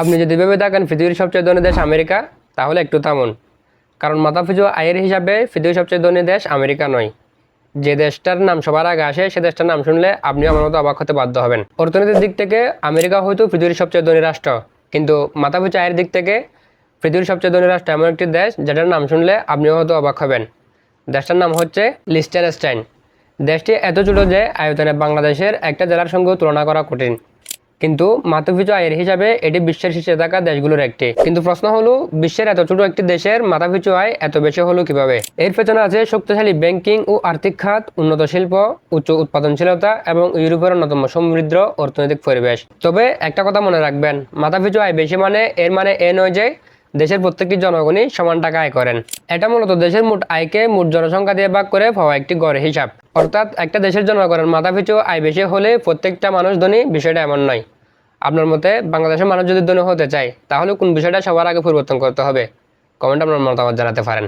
আপনি যদি ভেবে থাকেন পৃথিবীর সবচেয়ে ধনী দেশ আমেরিকা, তাহলে একটু থামুন। কারণ মাথাপিছু আয়ের হিসাবে পৃথিবীর সবচেয়ে ধনী দেশ আমেরিকা নয়। যে দেশটার নাম সবার আগে আসে সে দেশটার নাম শুনলে আপনিও আমার মতো অবাক হতে বাধ্য হবেন। অর্থনীতির দিক থেকে আমেরিকা হয়তো পৃথিবীর সবচেয়ে ধনী রাষ্ট্র, কিন্তু মাথাপিছু আয়ের দিক থেকে পৃথিবীর সবচেয়ে ধনী রাষ্ট্র এমন একটি দেশ যেটার নাম শুনলে আপনিও হয়তো অবাক হবেন। দেশটার নাম হচ্ছে লিস্টেনস্টাইন। দেশটি এত ছোট যে আয়তনে বাংলাদেশের একটা জেলার সঙ্গেও তুলনা করা কঠিন, কিন্তু মাথাপিছু আয়ের হিসাবে এটি বিশ্বের শীর্ষে থাকা দেশগুলোর একটি। কিন্তু প্রশ্ন হলো, বিশ্বের এত ছোট একটি দেশের মাথাপিছু আয় এত বেশি হলো কিভাবে? এর পেছনে আছে শক্তিশালী ব্যাংকিং ও আর্থিক খাত, উন্নত শিল্প, উচ্চ উৎপাদনশীলতা এবং ইউরোপের অন্যতম সমৃদ্ধ অর্থনৈতিক পরিবেশ। তবে একটা কথা মনে রাখবেন, মাথাপিছু আয় বেশি এর মানে এ নয় যে দেশের প্রত্যেকটি জনগণই সমান টাকা আয় করেন। এটা মূলত দেশের মোট আয়কে মোট জনসংখ্যা দিয়ে ভাগ করে পাওয়া একটি গড় হিসাব। অর্থাৎ একটা দেশের জনগণের মাথাপিছু আয় বেশি হলে প্রত্যেকটা মানুষ ধনী, বিষয়টা এমন নয়। আপনার মতে বাংলাদেশের মানুষ যদি ধনী হতে চায়, তাহলে কোন বিষয়টা সবার আগে পরিবর্তন করতে হবে? কমেন্টে আপনার মতামত জানাতে পারেন।